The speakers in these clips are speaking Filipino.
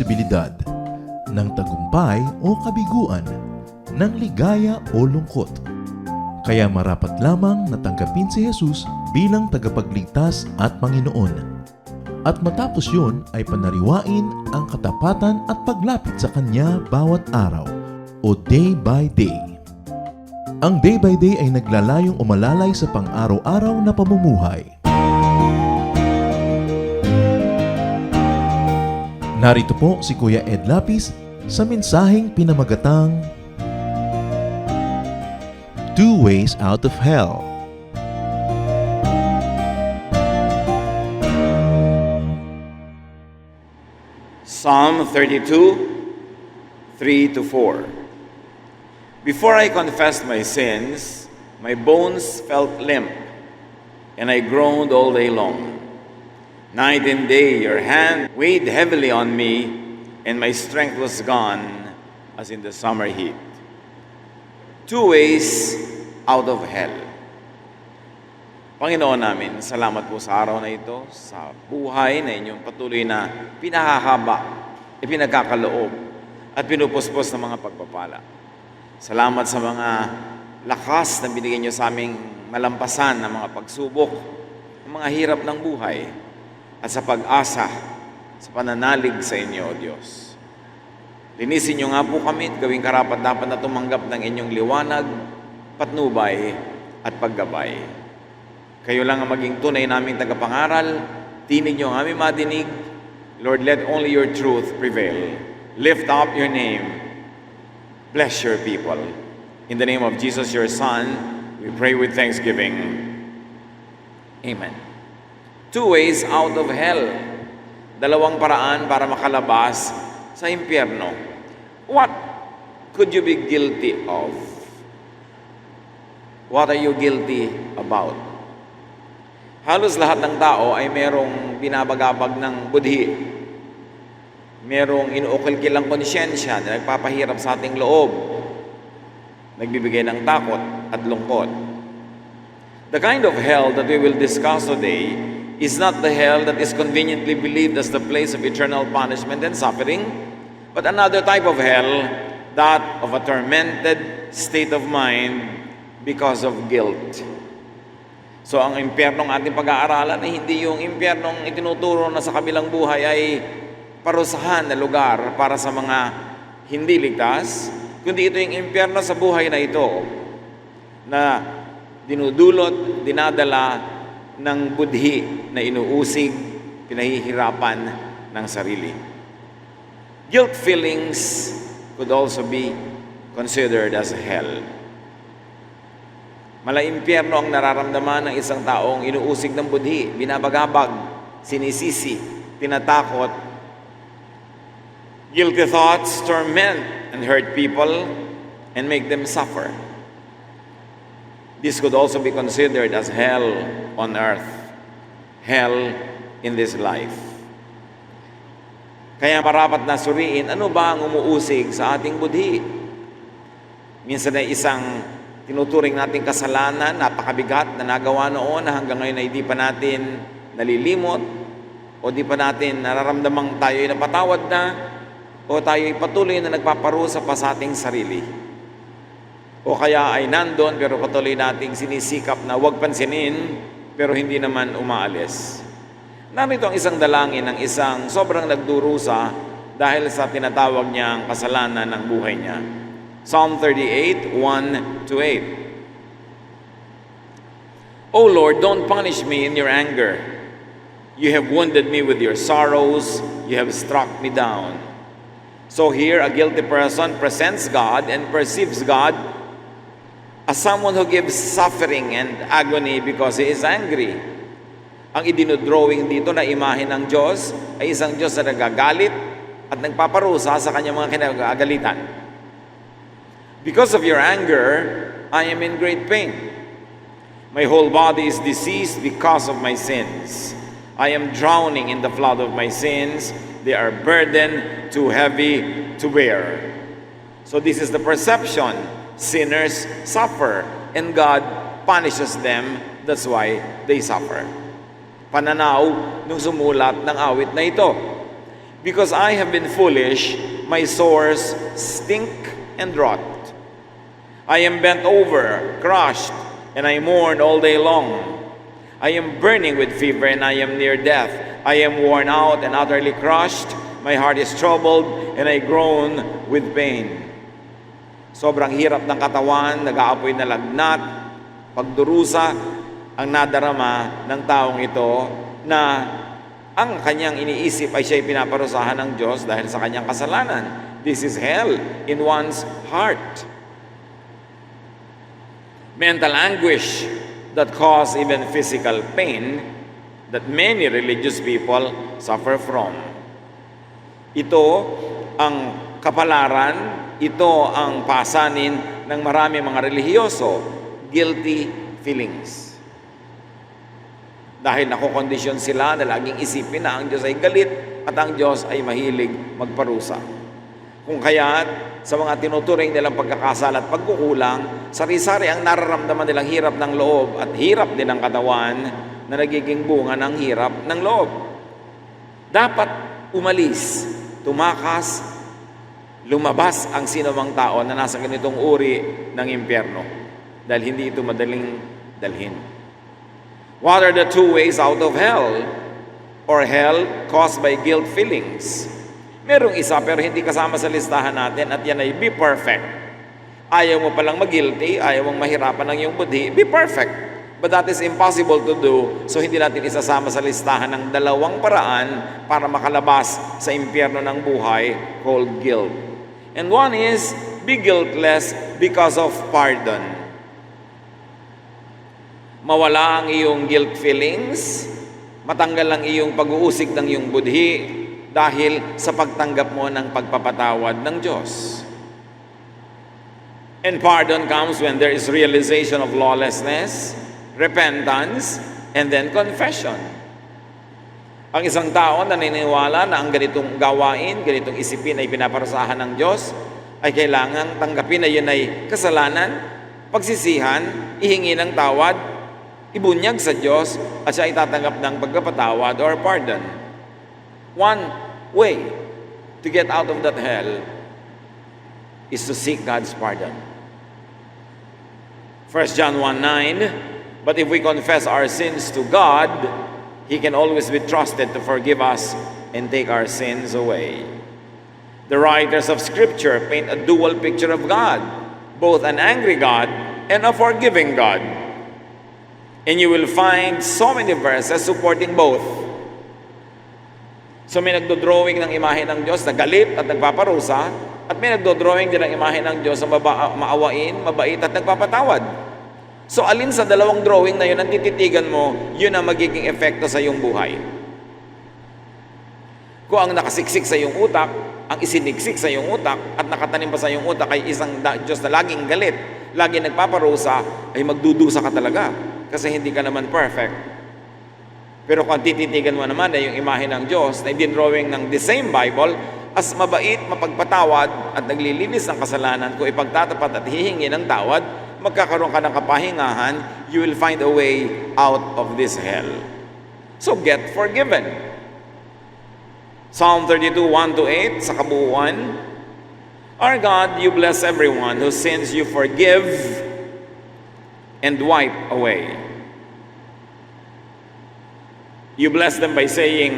posibilidad ng tagumpay o kabiguan, ng ligaya o lungkot. Kaya marapat lamang na tanggapin si Jesus bilang tagapagligtas at Panginoon. At matapos yun ay panariwain ang katapatan at paglapit sa Kanya bawat araw o day by day. Ang day by day ay naglalayong umalalay sa pang-araw-araw na pamumuhay. Narito po si Kuya Ed Lapis sa mensaheng pinamagatang Two Ways Out of Hell. Psalm 32, 3-4. Before I confessed my sins, my bones felt limp, and I groaned all day long. Night and day your hand weighed heavily on me, and my strength was gone as in the summer heat. Two ways out of hell. Panginoon namin, salamat po sa araw na ito, sa buhay na inyong patuloy na pinahahaba, ipinagkakaloob, at pinupuspos ng mga pagpapala. Salamat sa mga lakas na binigay niyo sa aming malampasan ng mga pagsubok, ng mga hirap ng buhay, at sa pag-asa, sa pananalig sa inyo, O Diyos. Linisin niyo nga po kami at gawing karapat-dapat na tumanggap ng inyong liwanag, patnubay, at paggabay. Kayo lang ang maging tunay naming tagapangaral. Tinig niyo ang aming madinig. Lord, let only your truth prevail. Lift up your name. Bless your people. In the name of Jesus, your Son, we pray with thanksgiving. Amen. Two ways out of hell. Dalawang paraan para makalabas sa impyerno. What could you be guilty of? What are you guilty about? Halos lahat ng tao ay merong binabagabag ng budhi. Merong inuukil-kilang konsyensya na nagpapahirap sa ating loob. Nagbibigay ng takot at lungkot. The kind of hell that we will discuss today is not the hell that is conveniently believed as the place of eternal punishment and suffering, but another type of hell, that of a tormented state of mind because of guilt. So ang impyernong ating pag-aaralan ay hindi yung impyernong itinuturo na sa kabilang buhay ay parusahan na lugar para sa mga hindi ligtas, kundi ito yung impyerno sa buhay na ito na dinudulot, dinadala ng budhi na inuusig, pinahihirapan ng sarili. Guilt feelings could also be considered as hell. Mala-impyerno ang nararamdaman ng isang taong inuusig ng budhi, binabagabag, sinisisi, tinatakot. Guilty thoughts torment and hurt people and make them suffer. This could also be considered as hell on earth, hell in this life. Kaya marapat na suriin, ano ba ang umuusig sa ating budhi? Minsan ay isang tinuturing nating kasalanan, napakabigat na nagawa noon na hanggang ngayon ay di pa natin nalilimot o di pa natin nararamdamang tayo ay napatawad na o tayo ay patuloy na nagpaparusa pa sa ating sarili. O kaya ay nandun pero patuloy nating sinisikap na huwag pansinin pero hindi naman umaalis. Narito ang isang dalangin ng isang sobrang nagdurusa dahil sa tinatawag niyang kasalanan ng buhay niya. Psalm 38, 1-8. O Lord, don't punish me in your anger. You have wounded me with your sorrows. You have struck me down. So here, a guilty person presents God and perceives God as someone who gives suffering and agony because he is angry. Ang idinodrawing dito na imahe ng Diyos ay isang Diyos na nagagalit at nagpaparusa sa kanyang mga kinagagalitan. Because of your anger, I am in great pain. My whole body is diseased because of my sins. I am drowning in the flood of my sins. They are burden too heavy to bear. So this is the perception. Sinners suffer and God punishes them. That's why they suffer. Pananaw nung sumulat ng awit na ito. Because I have been foolish, my sores stink and rot. I am bent over, crushed, and I mourn all day long. I am burning with fever and I am near death. I am worn out and utterly crushed. My heart is troubled and I groan with pain. Sobrang hirap ng katawan, nag-aapoy na lagnat, pagdurusa ang nadarama ng taong ito na ang kanyang iniisip ay siya'y pinaparusahan ng Diyos dahil sa kanyang kasalanan. This is hell in one's heart. Mental anguish that cause even physical pain that many religious people suffer from. Ito ang kapalaran, ito ang pasanin ng marami mga relihiyoso, guilty feelings. Dahil nakokondisyon sila na laging isipin na ang Diyos ay galit at ang Diyos ay mahilig magparusa. Kung kaya't sa mga tinuturing nilang pagkakasala at pagkukulang, sari-sari ang nararamdaman nilang hirap ng loob at hirap din ng katawan na nagiging bunga ng hirap ng loob. Dapat umalis, tumakas, lumabas ang sinumang tao na nasa ganitong uri ng impyerno dahil hindi ito madaling dalhin. What are the two ways out of hell or hell caused by guilt feelings? Merong isa pero hindi kasama sa listahan natin at yan ay be perfect. Ayaw mo palang mag-guilty, ayaw mong mahirapan ng iyong budhi, be perfect. But that is impossible to do, so hindi natin isasama sa listahan ng dalawang paraan para makalabas sa impyerno ng buhay called guilt. And one is, be guiltless because of pardon. Mawala ang iyong guilt feelings, matanggal ang iyong pag-uusig ng iyong budhi dahil sa pagtanggap mo ng pagpapatawad ng Diyos. And pardon comes when there is realization of lawlessness, repentance, and then confession. Ang isang tao na naniniwala na ang ganitong gawain, ganitong isipin ay pinaparusahan ng Diyos, ay kailangan tanggapin na yun ay kasalanan, pagsisihan, ihingi ng tawad, ibunyag sa Diyos, at siya itatanggap ng pagpapatawad or pardon. One way to get out of that hell is to seek God's pardon. 1 John 1:9, but if we confess our sins to God, He can always be trusted to forgive us and take our sins away. The writers of Scripture paint a dual picture of God, both an angry God and a forgiving God. And you will find so many verses supporting both. So may nagdodrawing ng imahe ng Diyos na galit at nagpaparusa, at may nagdodrawing din ng imahe ng Diyos na maawain, mabait at nagpapatawad. So alin sa dalawang drawing na yun ang tititigan mo, yun ang magiging epekto sa iyong buhay. Kung ang nakasiksik sa iyong utak, ang isiniksik sa iyong utak, at nakatanim pa sa iyong utak ay isang Diyos na laging galit, laging nagpaparusa, ay magdudusa ka talaga. Kasi hindi ka naman perfect. Pero kung tititigan mo naman ay yung imahe ng Diyos na drawing ng the same Bible as mabait, mapagpatawad at naglilinis ng kasalanan, kung ipagtatapat at hihingi ng tawad, magkakaroon ka ng kapahingahan, you will find a way out of this hell. So get forgiven. Psalm 32:1-8 sa kabuuan, Our God, you bless everyone whose sins you forgive and wipe away. You bless them by saying,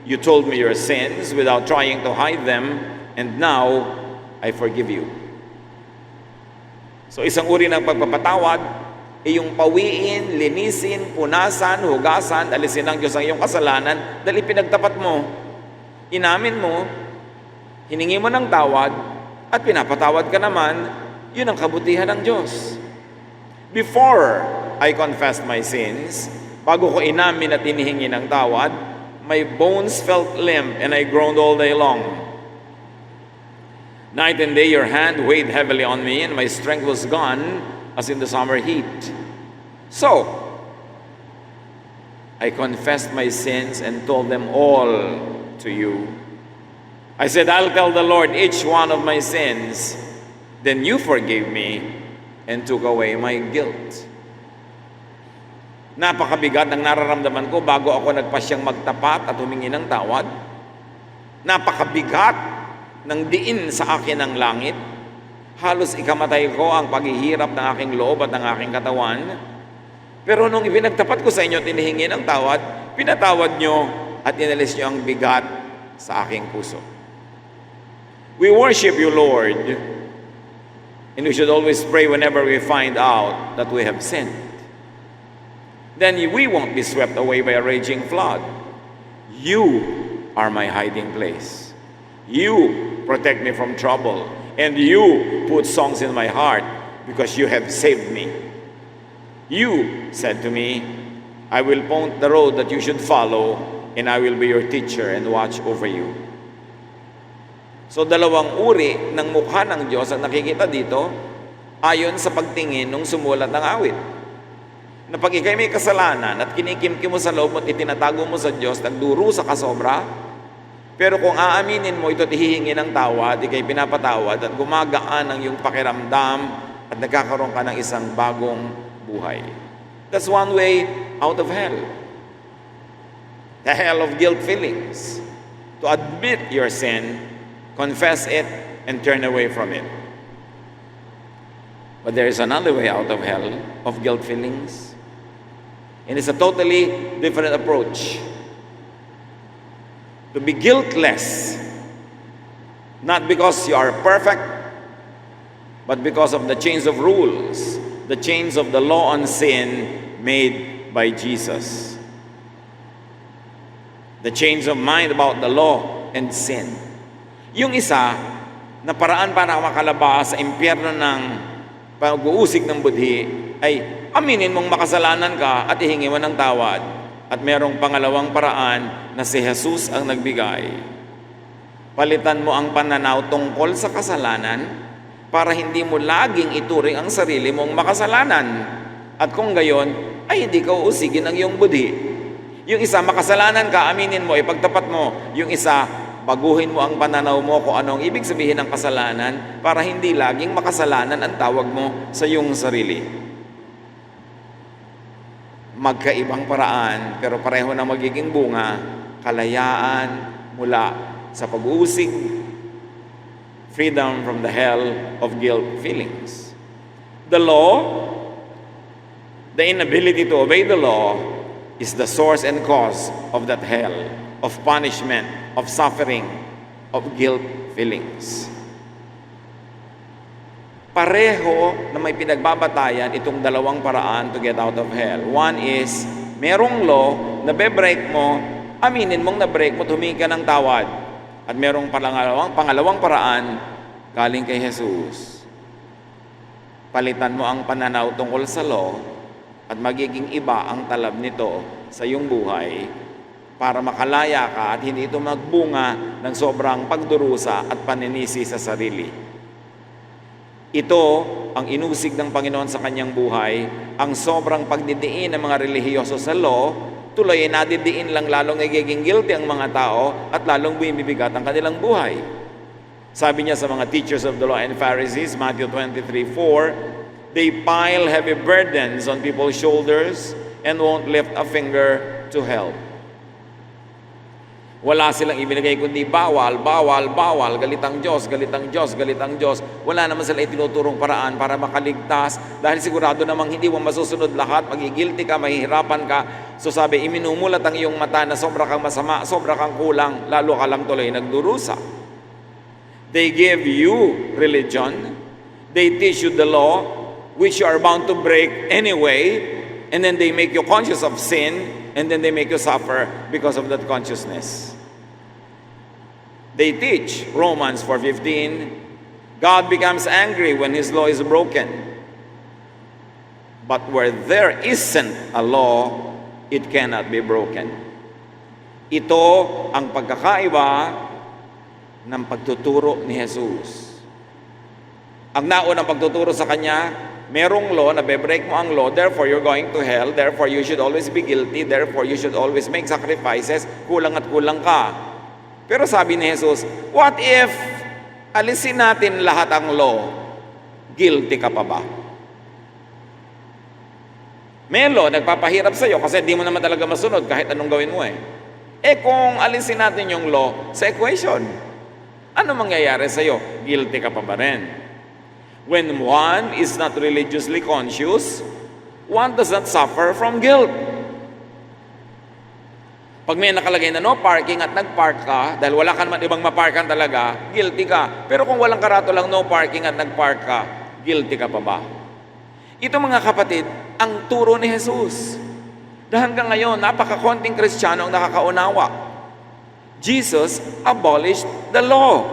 you told me your sins without trying to hide them, and now I forgive you. So isang uri ng pagpapatawad ay yung pawiin, linisin, punasan, hugasan, alisin ng Diyos ang iyong kasalanan dahil pinagtapat mo, inamin mo, hiningi mo ng tawad, at pinapatawad ka naman, yun ang kabutihan ng Diyos. Before I confessed my sins, bago ko inamin at hinihingi ng tawad, my bones felt limp and I groaned all day long. Night and day your hand weighed heavily on me and my strength was gone as in the summer heat. So, I confessed my sins and told them all to you. I said, I'll tell the Lord each one of my sins. Then you forgave me and took away my guilt. Napakabigat ng nararamdaman ko bago ako nagpasyang magtapat at humingi ng tawad. Napakabigat ng diin sa akin ng langit. Halos ikamatay ko ang paghihirap ng aking loob at ng aking katawan. Pero nung ipinagtapat ko sa inyo at inihingi ng tawad, pinatawad nyo at inalis nyo ang bigat sa aking puso. We worship you, Lord, and we should always pray whenever we find out that we have sinned. Then we won't be swept away by a raging flood. You are my hiding place. You protect me from trouble, and you put songs in my heart because you have saved me. You said to me, I will point the road that you should follow, and I will be your teacher and watch over you. So dalawang uri ng mukha ng Diyos ang nakikita dito ayon sa pagtingin ng sumulat ng awit. Na pag ikay may kasalanan at kinikimkim mo sa loob mo at itinatago mo sa Diyos, nagdurusa ka sobra, pero kung aaminin mo ito at hihingi ng tawad, ikay pinapatawad at gumagaan ang iyong pakiramdam at nagkakaroon ka ng isang bagong buhay. That's one way out of hell. The hell of guilt feelings. To admit your sin, confess it, and turn away from it. But there is another way out of hell, of guilt feelings. And it's a totally different approach. To be guiltless, not because you are perfect, but because of the chains of rules, the chains of the law on sin made by Jesus. The chains of mind about the law and sin. Yung isa, na paraan para makalabas sa impyerno ng pag-uusig ng budhi, ay aminin mong makasalanan ka at ihingi mo ng tawad. At merong pangalawang paraan na si Jesus ang nagbigay. Palitan mo ang pananaw tungkol sa kasalanan para hindi mo laging ituring ang sarili mong makasalanan. At kung gayon, ay hindi ka uusigin ang iyong budhi. Yung isa, makasalanan ka, aminin mo, ipagtapat mo. Yung isa, baguhin mo ang pananaw mo kung anong ibig sabihin ng kasalanan para hindi laging makasalanan ang tawag mo sa iyong sarili. Magkaibang paraan, pero pareho na magiging bunga, kalayaan mula sa pag-uusig, freedom from the hell of guilt feelings. The law, the inability to obey the law, is the source and cause of that hell, of punishment, of suffering, of guilt feelings. Pareho na may pinagbabatayan itong dalawang paraan to get out of hell. One is, merong law, nabe-break mo, aminin mong na-break mo, humingi ka ng tawad. At merong pangalawang paraan, galing kay Jesus. Palitan mo ang pananaw tungkol sa law, at magiging iba ang talab nito sa iyong buhay para makalaya ka at hindi ito magbunga ng sobrang pagdurusa at paninisi sa sarili. Ito ang inusig ng Panginoon sa kanyang buhay, ang sobrang pagdidiin ng mga relihiyoso sa law, tuloy ay nadidiin lang lalong nagiging guilty ang mga tao at lalong bumibigat ang kanilang buhay. Sabi niya sa mga teachers of the law and Pharisees, Matthew 23:4, they pile heavy burdens on people's shoulders and won't lift a finger to help. Wala silang ibinigay kundi bawal, bawal, bawal, galitang Diyos, galitang Diyos, galitang Diyos. Wala naman sila itinuturong paraan para makaligtas dahil sigurado namang hindi mo masusunod lahat, magigilty ka, mahihirapan ka. So sabi, iminumulat ang iyong mata na sobra kang masama, sobra kang kulang, lalo ka lang tuloy nagdurusa. They give you religion, they teach you the law, which you are bound to break anyway, and then they make you conscious of sin, and then they make you suffer because of that consciousness. They teach, Romans 4:15, God becomes angry when His law is broken. But where there isn't a law, it cannot be broken. Ito ang pagkakaiba ng pagtuturo ni Jesus. Ang naunang pagtuturo sa Kanya, merong law, nabe-break mo ang law, therefore you're going to hell, therefore you should always be guilty, therefore you should always make sacrifices, kulang at kulang ka. Pero sabi ni Jesus, what if alisin natin lahat ang law, guilty ka pa ba? May law, nagpapahirap sa'yo kasi di mo naman talaga masunod kahit anong gawin mo eh. Kung alisin natin yung law sa equation, ano mangyayari sa'yo? Guilty ka pa ba rin? When one is not religiously conscious, one does not suffer from guilt. Pag may nakalagay na no parking at nag-park ka, dahil wala ka naman ibang maparkan talaga, guilty ka. Pero kung walang karato lang no parking at nag-park ka, guilty ka pa ba? Ito mga kapatid, ang turo ni Jesus. Dahil hanggang ngayon, napakakonting Kristiyano ang nakakaunawa. Jesus abolished the law.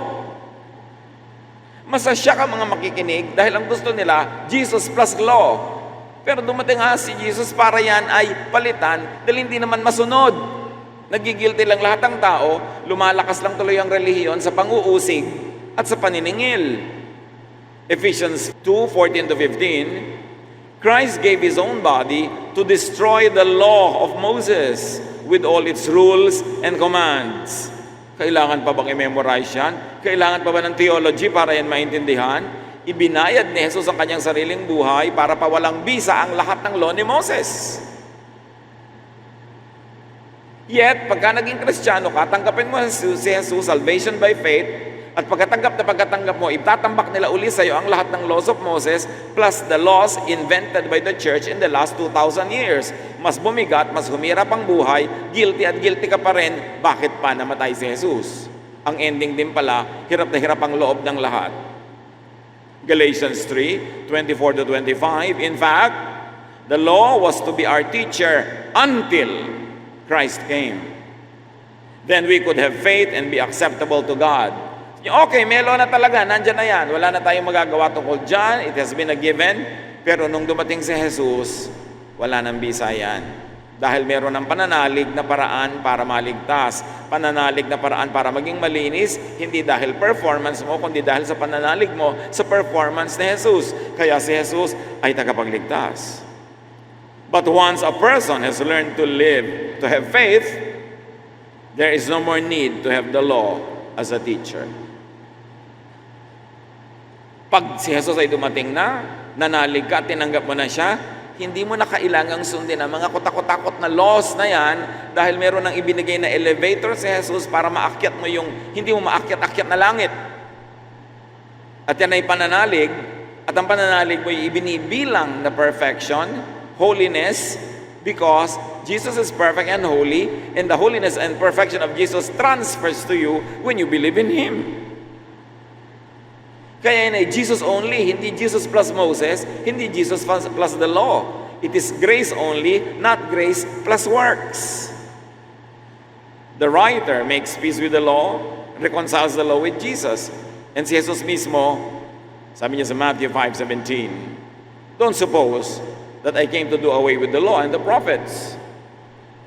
Masasya ka mga makikinig dahil ang gusto nila, Jesus plus law. Pero dumating nga si Jesus para yan ay palitan dahil hindi naman masunod. Nagigilty lang lahat ng tao, lumalakas lang tuloy ang relihiyon sa pang-uusig at sa paniningil. Ephesians 2:14-15, Christ gave His own body to destroy the law of Moses with all its rules and commands. Kailangan pa bang i-memorize yan? Kailangan pa ba ng theology para yan maintindihan? Ibinayad ni Jesus ang kanyang sariling buhay para pawalang bisa ang lahat ng law ni Moses. Yet, pagka naging Kristiyano ka, tanggapin mo si Jesus, salvation by faith, at pagkatanggap mo, itatambak nila uli sa iyo ang lahat ng laws of Moses plus the laws invented by the church in the last 2,000 years. Mas bumigat, mas humirap ang buhay, guilty at guilty ka pa rin, bakit pa namatay si Jesus? Ang ending din pala, hirap na hirap ang loob ng lahat. Galatians 3:24-25, in fact, the law was to be our teacher until Christ came. Then we could have faith and be acceptable to God. Okay, may law na talaga, nandyan na yan. Wala na tayong magagawa tungkol dyan. It has been a given. Pero nung dumating si Jesus, wala nang bisa yan. Dahil meron ng pananalig na paraan para maligtas. Pananalig na paraan para maging malinis, hindi dahil performance mo, kundi dahil sa pananalig mo sa performance ni Jesus. Kaya si Jesus ay tagapagligtas. But once a person has learned to live, to have faith, there is no more need to have the law as a teacher. Pag si Jesus ay dumating na, nanalig ka, tinanggap mo na siya, hindi mo na kailangang sundin ang mga kutakot-takot na laws na yan dahil meron ng ibinigay na elevator si Jesus para maakyat mo yung hindi mo maakyat-akyat na langit. At yan ay pananalig, at ang pananalig mo ay ibinibilang na perfection, holiness, because Jesus is perfect and holy, and the holiness and perfection of Jesus transfers to you when you believe in Him. Kaya yun ay Jesus only, hindi Jesus plus Moses, hindi Jesus plus the law. It is grace only, not grace plus works. The writer makes peace with the law, reconciles the law with Jesus. And si Jesus mismo, sabi niya sa Matthew 5:17, don't suppose that I came to do away with the law and the prophets.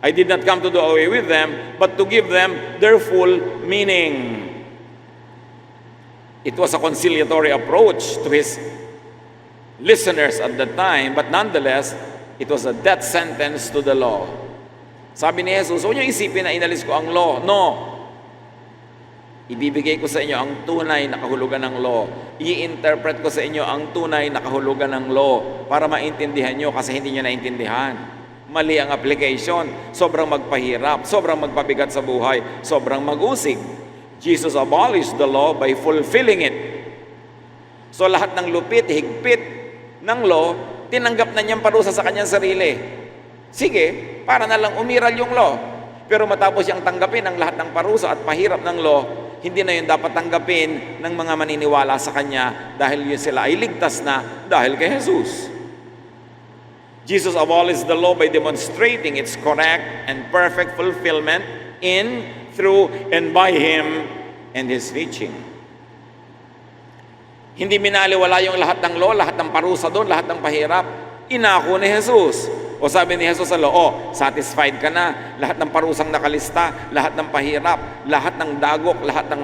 I did not come to do away with them, but to give them their full meaning. It was a conciliatory approach to his listeners at that time, but nonetheless, it was a death sentence to the law. Sabi ni Jesus, huwag niyo isipin na inalis ko ang law. No. Ibibigay ko sa inyo ang tunay na kahulugan ng law. I-interpret ko sa inyo ang tunay na kahulugan ng law para maintindihan nyo kasi hindi nyo naintindihan. Mali ang application. Sobrang magpahirap, sobrang magpabigat sa buhay, sobrang mag-usig. Jesus abolished the law by fulfilling it. So lahat ng lupit, higpit ng law, tinanggap na niyang parusa sa kanyang sarili. Sige, para na lang umiral yung law. Pero matapos siyang tanggapin ang lahat ng parusa at pahirap ng law, hindi na yun dapat tanggapin ng mga maniniwala sa Kanya dahil yun sila ay ligtas na dahil kay Jesus. Jesus abolished the law by demonstrating its correct and perfect fulfillment in, through, and by Him and His teaching. Hindi minaliwala yung lahat ng law, lahat ng parusa doon, lahat ng pahirap. Inako ni Jesus. O sabi ni Jesus sa law, satisfied ka na. Lahat ng parusang nakalista, lahat ng pahirap, lahat ng dagok, lahat ng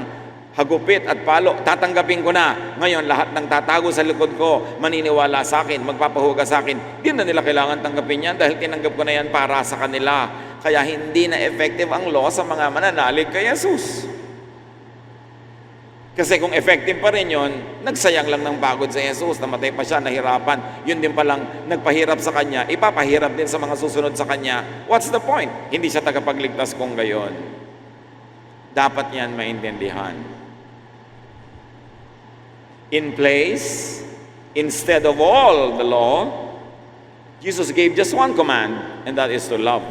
hagupit at palo, tatanggapin ko na. Ngayon, lahat ng tatago sa likod ko, maniniwala sa akin, magpapahuga sa akin. Di na nila kailangan tanggapin yan dahil tinanggap ko na yan para sa kanila. Kaya hindi na effective ang law sa mga mananalig kay Jesus. Kasi kung effective pa rin yun, nagsayang lang ng pagod sa Jesus, namatay pa siya, nahirapan. Yun din palang nagpahirap sa kanya, ipapahirap din sa mga susunod sa kanya. What's the point? Hindi siya tagapagligtas kung gayon. Dapat yan maintindihan. In place, instead of all the law, Jesus gave just one command, and that is to love.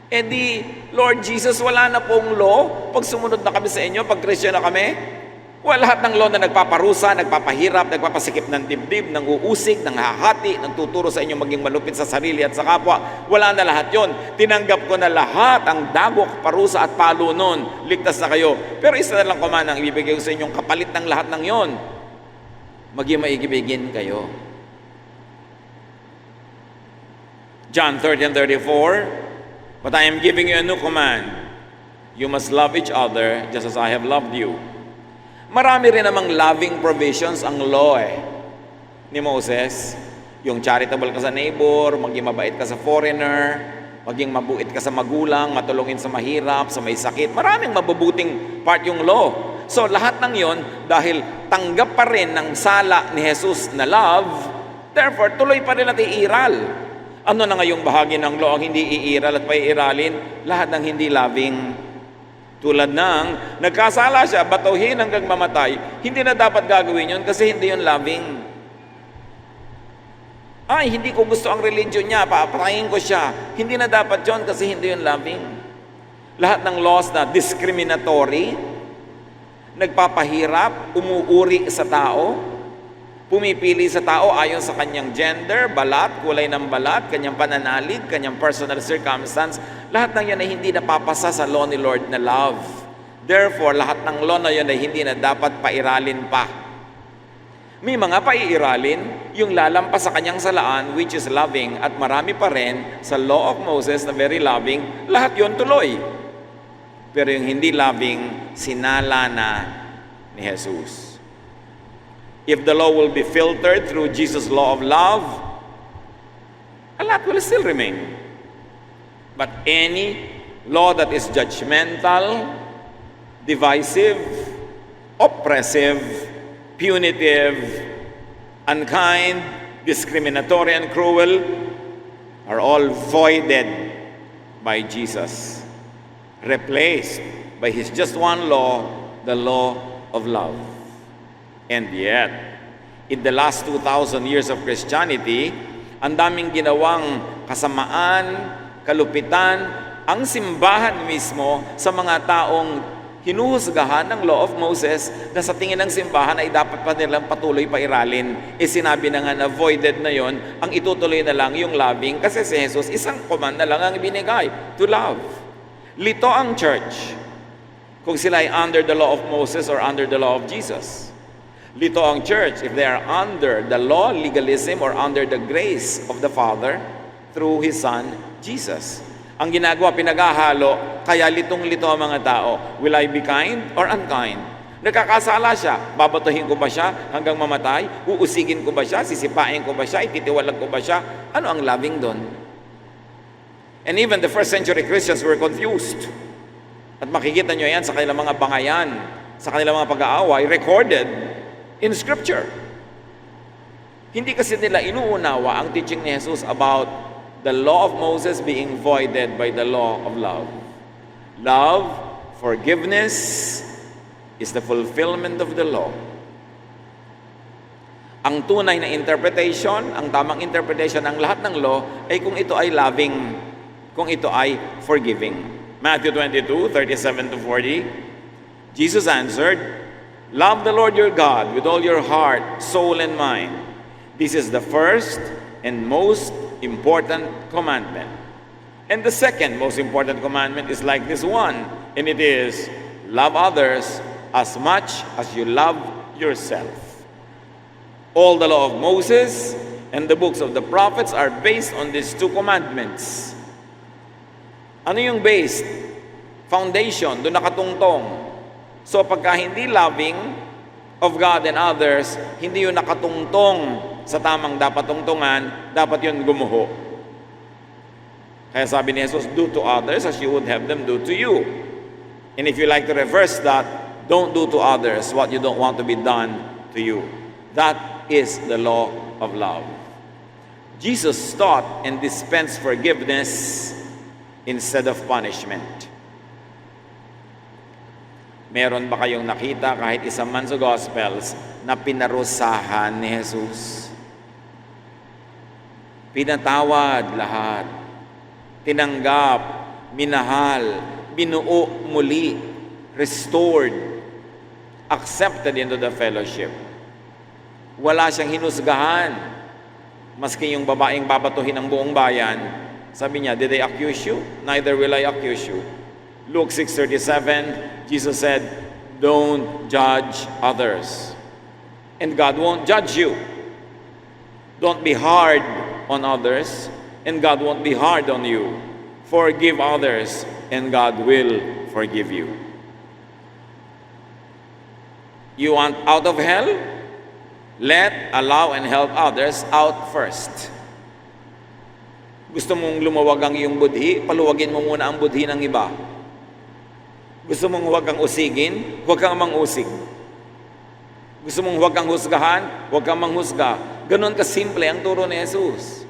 Eh di, Lord Jesus, wala na pong law. Pag sumunod na kami sa inyo, pag Christian na kami, wala lahat ng law na nagpaparusa, nagpapahirap, nagpapasikip ng dibdib, nang uusig, nang hahati, nang tuturo sa inyo maging malupit sa sarili at sa kapwa. Wala na lahat yon. Tinanggap ko na lahat ang dagok, parusa at palo nun. Ligtas na kayo. Pero isa na lang command ang ibibigay ko sa inyong kapalit ng lahat ng yon. Maging maigibigin kayo. John 13:34, but I am giving you a new command. You must love each other just as I have loved you. Marami rin namang loving provisions ang law ni Moses. Yung charitable ka sa neighbor, maging mabait ka sa foreigner, maging mabuit ka sa magulang, matulungin sa mahirap, sa may sakit. Maraming mabubuting part yung law. So lahat ng yon, dahil tanggap pa rin ng sala ni Jesus na love, therefore tuloy pa rin natin iiral. Ano na ngayong bahagi ng law ang hindi iiral at paiiralin? Lahat ng hindi loving. Tulad ng, nagkasala siya, batuhin hanggang mamatay, hindi na dapat gagawin yun kasi hindi yun loving. Ay, hindi ko gusto ang religion niya, papatayin ko siya. Hindi na dapat yun kasi hindi yun loving. Lahat ng laws na discriminatory, nagpapahirap, umuuri sa tao, pumipili sa tao ayon sa kanyang gender, balat, kulay ng balat, kanyang pananalig, kanyang personal circumstance, lahat ng yan ay hindi napapasa sa law ni Lord na love. Therefore, lahat ng law na yan ay hindi na dapat pairalin pa. May mga paiiralin, yung lalampas sa kanyang salaan, which is loving, at marami pa rin sa law of Moses na very loving, lahat yon tuloy. Pero yung hindi loving, sinala na ni Jesus. If the law will be filtered through Jesus' law of love, a lot will still remain. But any law that is judgmental, divisive, oppressive, punitive, unkind, discriminatory, and cruel are all voided by Jesus, replaced by His just one law, the law of love. And yet, in the last 2,000 years of Christianity, ang daming ginawang kasamaan, kalupitan, ang simbahan mismo sa mga taong hinuhusgahan ng law of Moses na sa tingin ng simbahan ay dapat pa nilang patuloy pa iralin. Sinabi na nga na voided na yon, ang itutuloy na lang yung loving kasi si Jesus isang command na lang ang ibinigay, to love. Lito ang church kung sila ay under the law of Moses or under the law of Jesus. Lito ang church if they are under the law, legalism, or under the grace of the Father through His Son, Jesus. Ang ginagawa, pinaghahalo, kaya litong-lito ang mga tao. Will I be kind or unkind? Nagkakasala siya, babatuhin ko ba siya hanggang mamatay? Uusigin ko ba siya? Sisipain ko ba siya? Ititiwalag ko ba siya? Ano ang loving doon? And even the first century Christians were confused. At makikita nyo yan sa kanilang mga bangayan, sa kanilang mga pag-aaway, recorded in Scripture. Hindi kasi nila inuunawa ang teaching ni Jesus about the law of Moses being voided by the law of love. Love, forgiveness, is the fulfillment of the law. Ang tunay na interpretation, ang tamang interpretation ng lahat ng law ay kung ito ay loving, kung ito ay forgiving. Matthew 22:37-40, Jesus answered, "Love the Lord your God with all your heart, soul, and mind. This is the first and most important commandment. And the second most important commandment is like this one, and it is, love others as much as you love yourself." All the law of Moses and the books of the prophets are based on these two commandments. Ano yung based? Foundation, doon nakatungtong. So pagka hindi loving of God and others, hindi yun nakatungtong sa tamang dapat tungtungan, dapat yun gumuho. Kaya sabi ni Jesus, do to others as you would have them do to you. And if you like to reverse that, don't do to others what you don't want to be done to you. That is the law of love. Jesus taught and dispensed forgiveness instead of punishment. Meron ba kayong nakita kahit isa man sa Gospels na pinarusahan ni Jesus? Pinatawad lahat. Tinanggap, minahal, binuo muli, restored, accepted into the fellowship. Wala siyang hinusgahan. Maski yung babaeng babatuhin ng buong bayan, sabi niya, did I accuse you? Neither will I accuse you. Luke 6:37, Jesus said, don't judge others. And God won't judge you. Don't be hard on others, and God won't be hard on you. Forgive others, and God will forgive you. You want out of hell? Let, allow, and help others out first. Gusto mong lumawag ang iyong budhi, paluwagin mo muna ang budhi ng iba. Gusto mong huwag kang usigin, huwag kang mangusig. Gusto mong huwag kang husgahan, huwag kang manghusga. Ganon kasimple ang turo ni Jesus.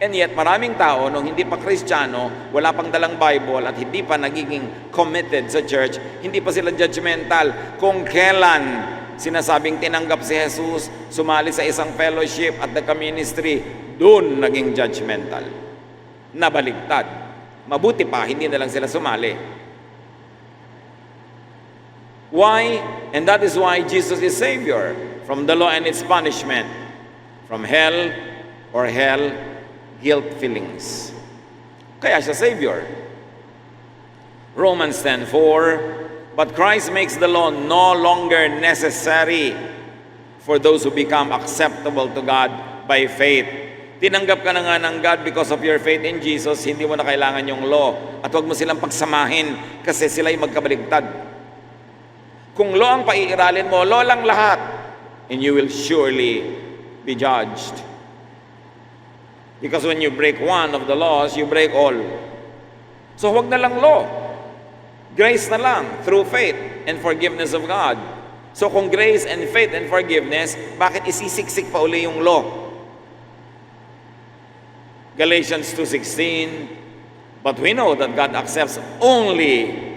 And yet, maraming tao, nung hindi pa Kristiyano, wala pang dalang Bible, at hindi pa nagiging committed sa church, hindi pa sila judgmental. Kung kailan sinasabing tinanggap si Jesus, sumali sa isang fellowship at nagka-ministry, doon naging judgmental. Nabaligtad. Mabuti pa, hindi na lang sila sumali. Why? And that is why Jesus is Savior from the law and its punishment, from hell or hell guilt feelings. Kaya siya Savior. Romans 10:4, but Christ makes the law no longer necessary for those who become acceptable to God by faith. Tinanggap ka na nga ng God because of your faith in Jesus, hindi mo na kailangan yung law. At huwag mo silang pagsamahin kasi sila'y magkabaligtad. Kung law ang paiiralin mo, law lang lahat, and you will surely be judged. Because when you break one of the laws, you break all. So huwag na lang law. Grace na lang, through faith and forgiveness of God. So kung grace and faith and forgiveness, bakit isisiksik pa uli yung law? Galatians 2:16, but we know that God accepts only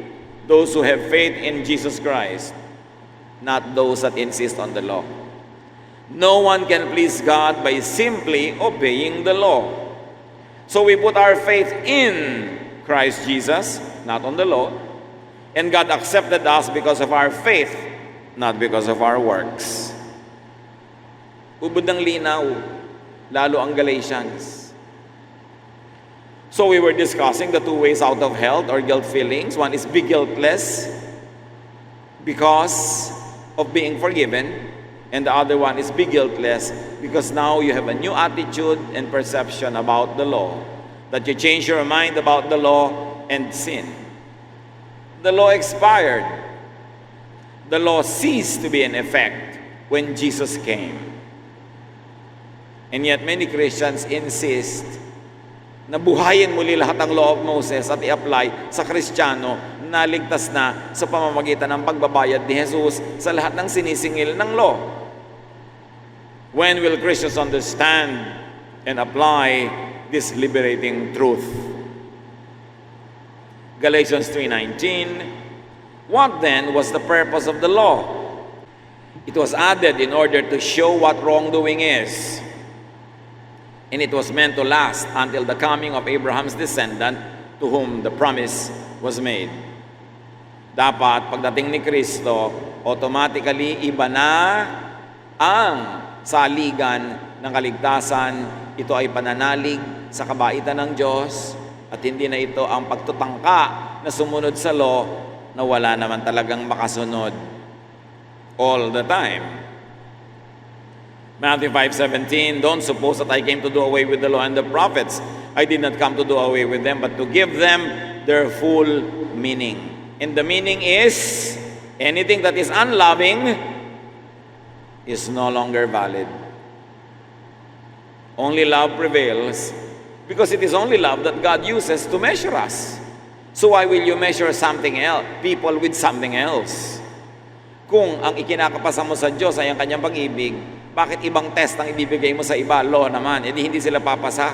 those who have faith in Jesus Christ, not those that insist on the law. No one can please God by simply obeying the law. So we put our faith in Christ Jesus, not on the law. And God accepted us because of our faith, not because of our works. Ubod ng linaw, lalo ang Galatians. So we were discussing the two ways out of hell or guilt feelings. One is be guiltless because of being forgiven. And the other one is be guiltless because now you have a new attitude and perception about the law. That you change your mind about the law and sin. The law expired. The law ceased to be in effect when Jesus came. And yet many Christians insist na buhayin muli lahat ng law of Moses at i-apply sa Kristiyano na ligtas na sa pamamagitan ng pagbabayad ni Jesus sa lahat ng sinisingil ng law. When will Christians understand and apply this liberating truth? Galatians 3:19, what then was the purpose of the law? It was added in order to show what wrongdoing is. And it was meant to last until the coming of Abraham's descendant to whom the promise was made. Dapat pagdating ni Kristo, automatically iba na ang saligan ng kaligtasan. Ito ay pananalig sa kabaitan ng Diyos at hindi na ito ang pagtutangka na sumunod sa law na wala naman talagang makasunod all the time. Matthew 5:17, don't suppose that I came to do away with the law and the prophets. I did not come to do away with them, but to give them their full meaning. And the meaning is, anything that is unloving is no longer valid. Only love prevails because it is only love that God uses to measure us. So why will you measure something else, people with something else? Kung ang ikinakapasa mo sa Diyos ay ang kanyang pag-ibig, bakit ibang test ang ibibigay mo sa iba? Law naman, hindi sila papasa.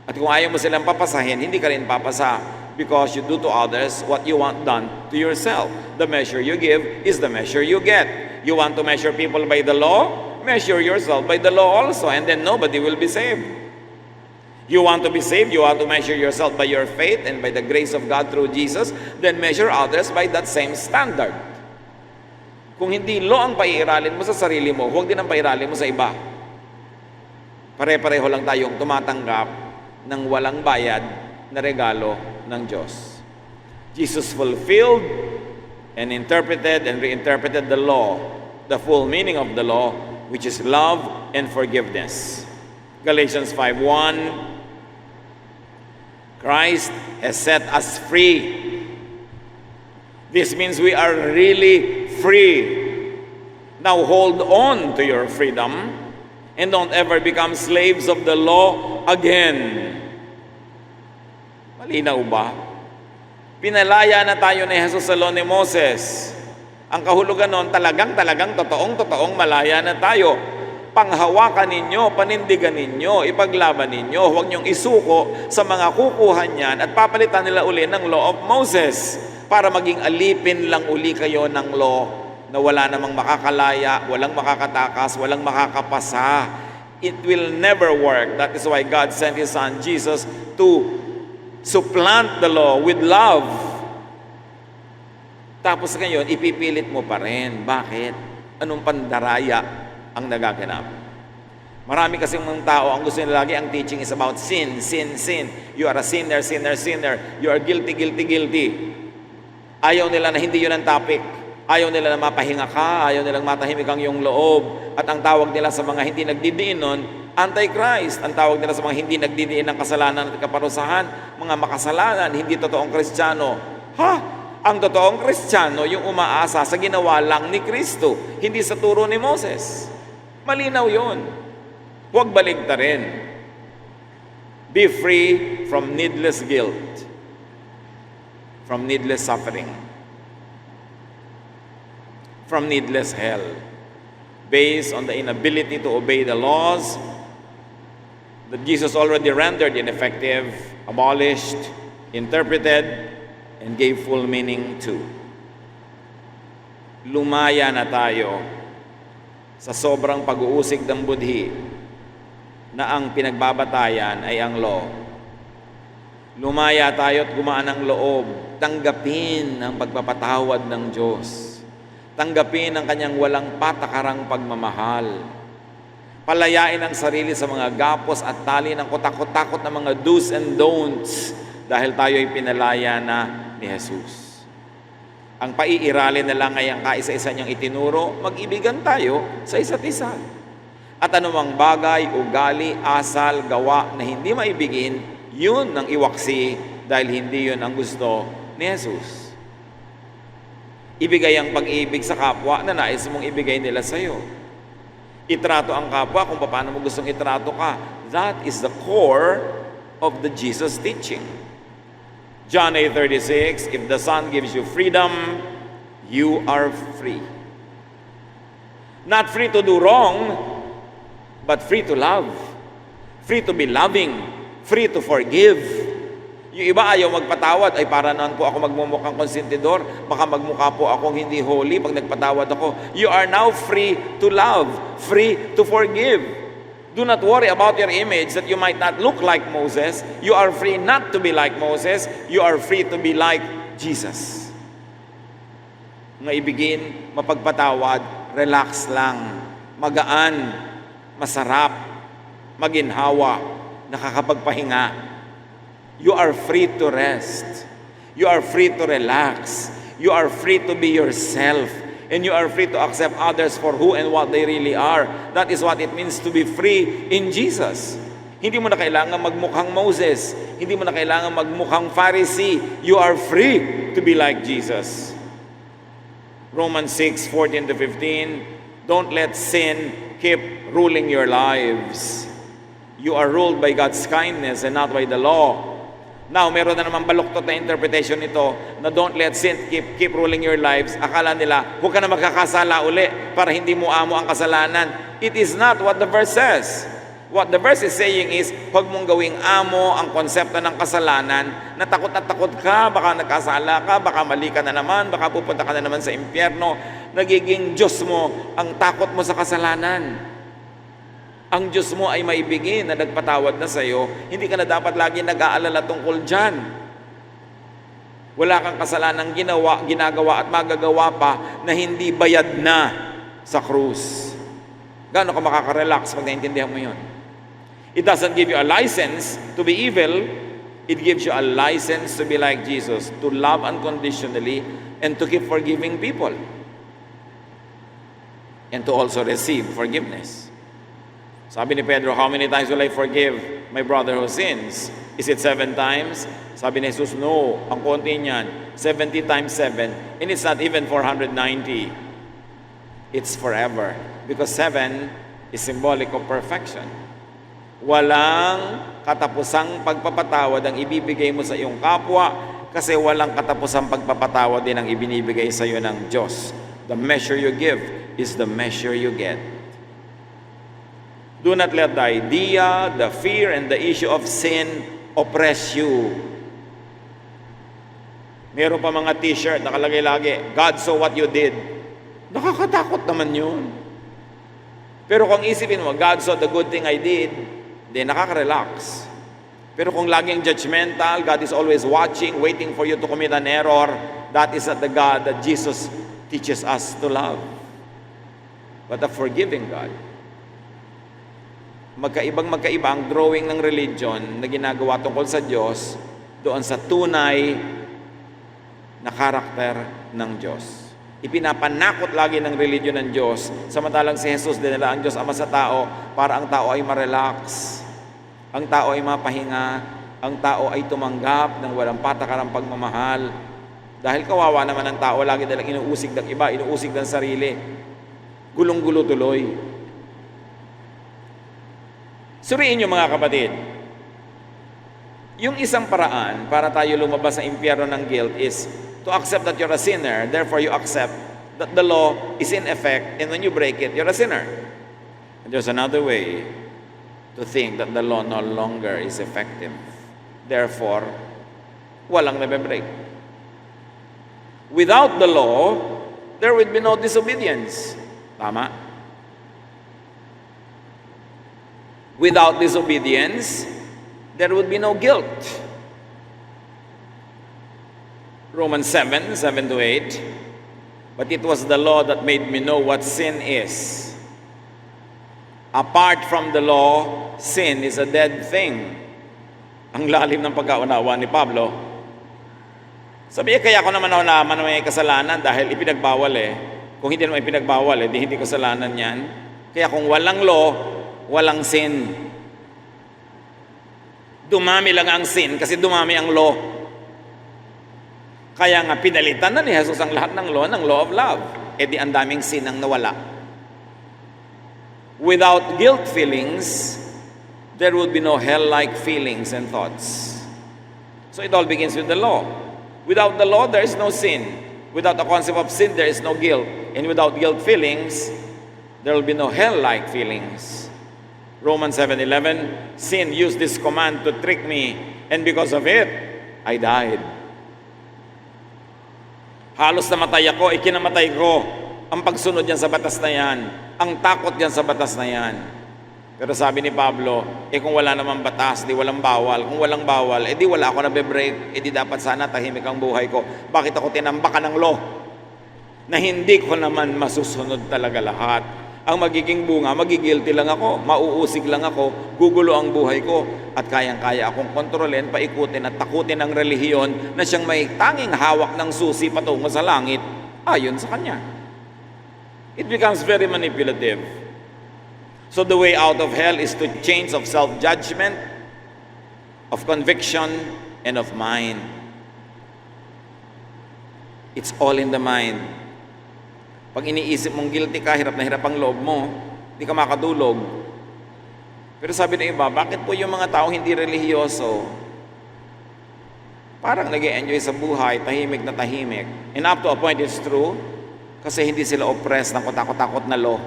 At kung ayaw mo silang papasahin, hindi ka rin papasa. Because you do to others what you want done to yourself. The measure you give is the measure you get. You want to measure people by the law? Measure yourself by the law also, and then nobody will be saved. You want to be saved, you want to measure yourself by your faith and by the grace of God through Jesus, then measure others by that same standard. Kung hindi law ang paiiralin mo sa sarili mo, huwag din ang paiiralin mo sa iba. Pare-pareho lang tayong tumatanggap ng walang bayad na regalo ng Diyos. Jesus fulfilled and interpreted and reinterpreted the law, the full meaning of the law, which is love and forgiveness. Galatians 5:1, Christ has set us free. This means we are really free. Now hold on to your freedom and don't ever become slaves of the law again. Malinaw ba? Pinalaya na tayo ni Jesus sa law ni Moses. Ang kahulugan nun, talagang totoong malaya na tayo. Panghawakan ninyo, panindigan ninyo, ipaglaban ninyo. Huwag niyong isuko sa mga kukuhan niyan at papalitan nila uli ng law of Moses para maging alipin lang uli kayo ng law na wala namang makakalaya, walang makakatakas, walang makakapasa. It will never work. That is why God sent His Son Jesus to supplant the law with love. Tapos ngayon, ipipilit mo pa rin. Bakit? Anong pandaraya ang nagaganap? Marami kasing mga tao, ang gusto nila lagi, ang teaching is about sin. You are a sinner. You are guilty. Ayaw nila na hindi yun ang topic. Ayaw nila na mapahinga ka. Ayaw nilang matahimik ang iyong loob. At ang tawag nila sa mga hindi nagdidiin nun, Antichrist. Ang tawag nila sa mga hindi nagdidiin ng kasalanan at kaparusahan, mga makasalanan, hindi totoong Kristiyano. Ang totoong Kristiyano, yung umaasa sa ginawa lang ni Kristo, hindi sa turo ni Moses. Malinaw yun. Huwag baligtarin. Be free from needless guilt, from needless suffering, from needless hell, based on the inability to obey the laws that Jesus already rendered ineffective, abolished, interpreted, and gave full meaning to. Lumaya na tayo sa sobrang pag-uusig ng budhi na ang pinagbabatayan ay ang law. Lumaya tayo at gumaan ang loob. Tanggapin ang pagpapatawad ng Diyos. Tanggapin ang kanyang walang patakarang pagmamahal. Palayain ang sarili sa mga gapos at tali ng kutakot-takot na mga do's and don'ts dahil tayo ay pinalaya na ni Jesus. Ang paiiralin na lang ay ang kaisa-isa niyang itinuro, mag-ibigan tayo sa isa't isa. At anumang bagay, ugali, asal, gawa na hindi maibigin, yun ang iwaksi dahil hindi yun ang gusto ni Jesus. Ibigay ang pag-ibig sa kapwa na nais mong ibigay nila sa iyo. Itrato ang kapwa kung paano mo gustong itrato ka. That is the core of the Jesus teaching. John 8:36, if the Son gives you freedom, you are free. Not free to do wrong, but free to love. Free to be loving. Free to forgive. Yung iba ayaw magpatawad, ay para naan po ako magmumukhang konsentidor, baka magmukha po akong hindi holy pag nagpatawad ako. You are now free to love, free to forgive. Do not worry about your image that you might not look like Moses. You are free not to be like Moses. You are free to be like Jesus. Maibigin, mapagpatawad, relax lang, magaan, masarap, maginhawa, nakakapagpahinga. You are free to rest. You are free to relax. You are free to be yourself. And you are free to accept others for who and what they really are. That is what it means to be free in Jesus. Hindi mo na kailangan magmukhang Moses. Hindi mo na kailangan magmukhang Pharisee. You are free to be like Jesus. Romans 6:14-15, don't let sin keep ruling your lives. You are ruled by God's kindness and not by the law. Now, meron na naman baluktot na interpretation nito na don't let sin keep ruling your lives. Akala nila, huwag ka na magkakasala uli para hindi mo amo ang kasalanan. It is not what the verse says. What the verse is saying is, huwag mong gawing amo ang konsepto ng kasalanan na takot ka, baka nagkasala ka, baka mali ka na naman, baka pupunta ka na naman sa impyerno. Nagiging Diyos mo ang takot mo sa kasalanan. Ang Diyos mo ay maibigin na nagpatawad na sa iyo, hindi ka na dapat lagi nag-aalala tungkol dyan. Wala kang kasalanang ginagawa at magagawa pa na hindi bayad na sa krus. Gaano ka makaka-relax pag naintindihan mo yun? It doesn't give you a license to be evil. It gives you a license to be like Jesus, to love unconditionally and to keep forgiving people. And to also receive forgiveness. Sabi ni Pedro, how many times will I forgive my brother who sins? Is it 7 times? Sabi ni Jesus, no. Ang konti niyan, 70 times 7. And it's not even 490. It's forever. Because 7 is symbolic of perfection. Walang katapusang pagpapatawad ang ibibigay mo sa iyong kapwa kasi walang katapusang pagpapatawad din ang ibinibigay sa iyo ng Diyos. The measure you give is the measure you get. Do not let the idea, the fear, and the issue of sin oppress you. Meron pa mga t-shirt, nakalagay lagi, God saw what you did. Nakakatakot naman yun. Pero kung isipin mo, God saw the good thing I did, then nakaka-relax. Pero kung laging judgmental, God is always watching, waiting for you to commit an error, that is not the God that Jesus teaches us to love. But a forgiving God. Magkaiba ang drawing ng religion na ginagawa tungkol sa Diyos doon sa tunay na karakter ng Diyos. Ipinapanakot lagi ng religion ng Diyos, samantalang si Jesus dinala ang Diyos Ama sa tao para ang tao ay ma-relax, ang tao ay mapahinga, ang tao ay tumanggap ng walang patakarang pagmamahal. Dahil kawawa naman ang tao, lagi nilang inuusig ng iba, inuusig ng sarili. Gulong-gulo tuloy. Suriin niyo mga kapatid, yung isang paraan para tayo lumabas sa impyerno ng guilt is to accept that you're a sinner, therefore you accept that the law is in effect, and when you break it, you're a sinner. And there's another way to think that the law no longer is effective. Therefore, walang nabe-break. Without the law, there would be no disobedience. Tama? Without disobedience, there would be no guilt. Romans 7:7-8. But it was the law that made me know what sin is. Apart from the law, sin is a dead thing. Ang lalim ng pagkaunawa ni Pablo. Sabi niya, kaya ako naman naman may kasalanan dahil ipinagbawal eh. Kung hindi naman ipinagbawal, di hindi kasalanan yan. Kaya kung walang law, walang sin. Dumami lang ang sin kasi dumami ang law. Kaya nga pinalitan na ni Jesus ang lahat ng law of love. E di ang daming sin ang nawala. Without guilt feelings, there would be no hell-like feelings and thoughts. So it all begins with the law. Without the law, there is no sin. Without the concept of sin, there is no guilt. And without guilt feelings, there will be no hell-like feelings. Romans 7:11, sin used this command to trick me, and because of it, I died. Halos namatay ako, ikinamatay ko ang pagsunod yan sa batas na yan, ang takot yan sa batas na yan. Pero sabi ni Pablo, kung wala namang batas, di walang bawal. Kung walang bawal, di wala ako nabe-break, di dapat sana tahimik ang buhay ko. Bakit ako tinambakan ng law? Na hindi ko naman masusunod talaga lahat. Ang magiging bunga, magigilty lang ako, mauusig lang ako, gugulo ang buhay ko, at kayang-kaya akong kontrolin, paikutin at takutin ang relihiyon na siyang may tanging hawak ng susi patungo sa langit, ayon sa kanya. It becomes very manipulative. So the way out of hell is to change of self-judgment, of conviction, and of mind. It's all in the mind. Pag iniisip mong guilty ka, hirap na hirap ang loob mo, hindi ka makadulog. Pero sabi ng iba, bakit po yung mga tao hindi relihiyoso? Parang nag-e-enjoy sa buhay, tahimik na tahimik. And up to a point, it's true, kasi hindi sila oppressed ng katakot-takot na law.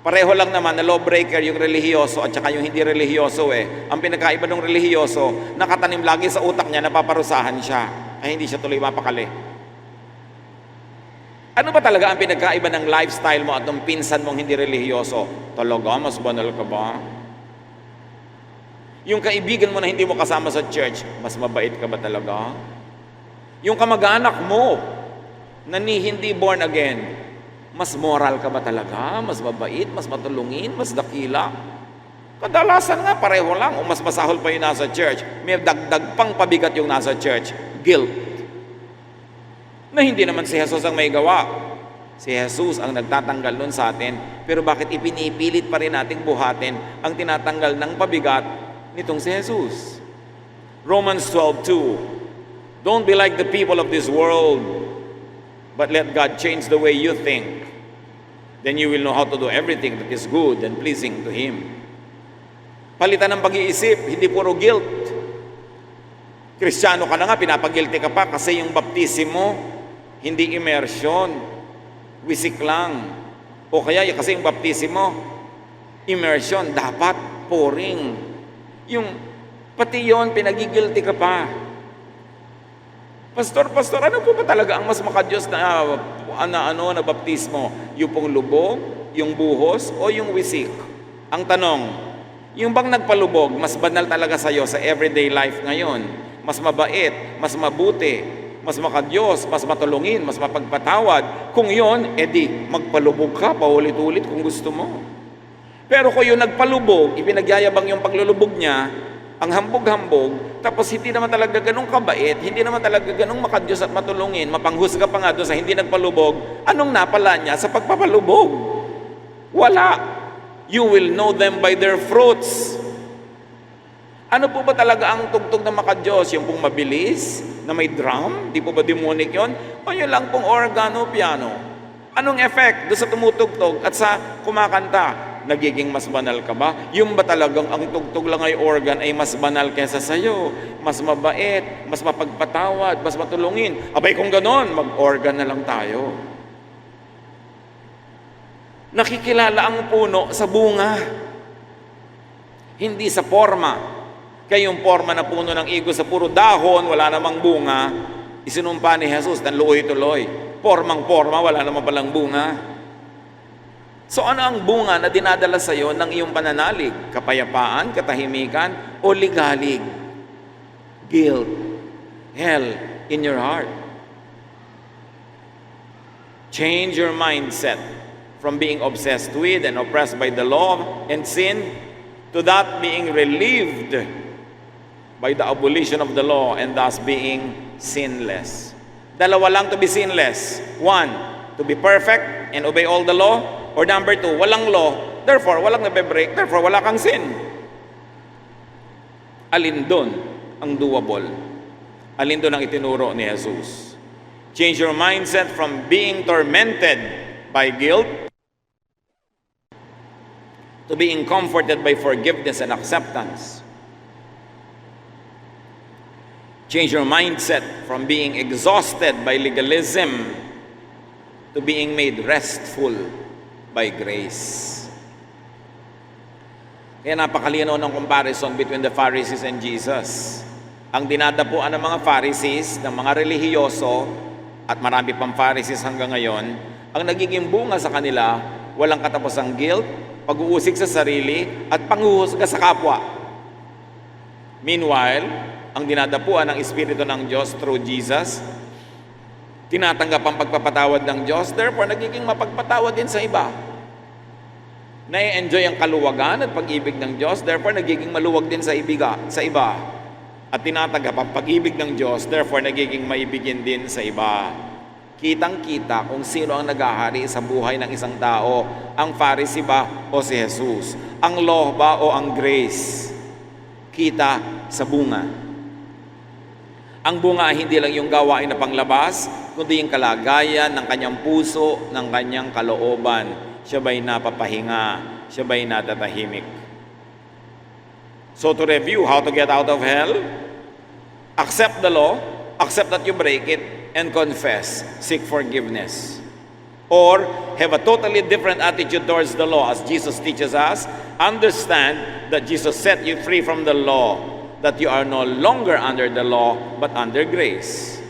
Pareho lang naman na lawbreaker yung relihiyoso at saka yung hindi relihiyoso eh. Ang pinagkaiba ng relihiyoso, nakatanim lagi sa utak niya, napaparusahan siya, ay hindi siya tuloy mapakali. Ano ba talaga ang pinagkaiba ng lifestyle mo at ng pinsan mong hindi relihiyoso? Talaga, mas banal ka ba? Yung kaibigan mo na hindi mo kasama sa church, mas mabait ka ba talaga? Yung kamag-anak mo na hindi born again, mas moral ka ba talaga? Mas mabait, mas matulungin, mas dakila? Kadalasan nga pareho lang o mas masahol pa yung nasa church. May dagdag pang pabigat yung nasa church, guilt. Na hindi naman si Jesus ang may gawa. Si Jesus ang nagtatanggal nun sa atin. Pero bakit ipinipilit pa rin nating buhatin ang tinatanggal ng pabigat nitong si Jesus? Romans 12:2. Don't be like the people of this world, but let God change the way you think. Then you will know how to do everything that is good and pleasing to Him. Palitan ng pag-iisip, hindi puro guilt. Kristiyano ka na nga, pinapagilty ka pa kasi yung baptismo, hindi immersion, wisik lang. O kaya kasi yung baptismo, immersion, dapat pouring. Yung pati yon pinagigilty ka pa. Pastor, ano po ba talaga ang mas makadiyos na baptismo? Yung pong lubog, yung buhos, o yung wisik? Ang tanong, yung bang nagpalubog, mas banal talaga sa'yo sa everyday life ngayon? Mas mabait, mas mabuti, mas makadiyos, mas matulungin, mas mapagpatawad. Kung yon, edi magpalubog ka, paulit-ulit kung gusto mo. Pero kung yung nagpalubog, ipinagyayabang yung paglulubog niya, ang hambog-hambog, tapos hindi naman talaga ganun kabait, hindi naman talaga ganun makadiyos at matulungin, mapanghusga pa nga doon sa hindi nagpalubog, anong napala niya sa pagpapalubog? Wala. You will know them by their fruits. Ano po ba talaga ang tugtog na makadiyos? Yung pong mabilis, na may drum? Di po ba demonic yon? O yun lang pong organo, piano? Anong effect doon sa tumutugtog at sa kumakanta? Nagiging mas banal ka ba? Yung ba talagang ang tugtog lang ay organ ay mas banal kesa sa'yo? Mas mabait, mas mapagpatawad, mas matulungin. Abay kung ganon, mag-organ na lang tayo. Nakikilala ang puno sa bunga, hindi sa forma. Kaya yung forma na puno ng igo sa puro dahon, wala namang bunga, isinumpa ni Jesus, nanluoy-tuloy. Formang-forma, wala namang palang bunga. So ano ang bunga na dinadala sa iyo ng iyong pananalig? Kapayapaan, katahimikan, o ligalig? Guilt, hell in your heart. Change your mindset from being obsessed with and oppressed by the law and sin to that being relieved by the abolition of the law and thus being sinless. Dalawa lang to be sinless. One, to be perfect and obey all the law. Or number two, walang law, therefore walang nabe-break, therefore wala kang sin. Alin doon ang doable? Alin doon ang itinuro ni Jesus? Change your mindset from being tormented by guilt to being comforted by forgiveness and acceptance. Change your mindset from being exhausted by legalism to being made restful by grace. Kaya napakalinaw ng comparison between the Pharisees and Jesus. Ang dinadapuan ng mga Pharisees, ng mga relihiyoso, at marami pang Pharisees hanggang ngayon, ang nagiging bunga sa kanila, walang katapusang guilt, pag-uusig sa sarili, at panghuhusga sa kapwa. Meanwhile, ang dinadapuan ng Espiritu ng Diyos through Jesus, tinatanggap ang pagpapatawad ng Diyos, therefore nagiging mapagpatawad din sa iba. Nai-enjoy ang kaluwagan at pag-ibig ng Diyos, therefore nagiging maluwag din sa iba. At tinatanggap ang pag-ibig ng Diyos, therefore nagiging maibigin din sa iba. Kitang-kita kung sino ang naghahari sa buhay ng isang tao, ang Pharisee ba o si Jesus? Ang law ba o ang grace? Kita sa bunga. Ang bunga ay hindi lang yung gawain na panglabas, kundi yung kalagayan ng kanyang puso, ng kanyang kalooban. Siya ba'y napapahinga? Siya ba'y natatahimik? So to review, how to get out of hell? Accept the law, accept that you break it, and confess, seek forgiveness. Or have a totally different attitude towards the law as Jesus teaches us. Understand that Jesus set you free from the law, that you are no longer under the law, but under grace.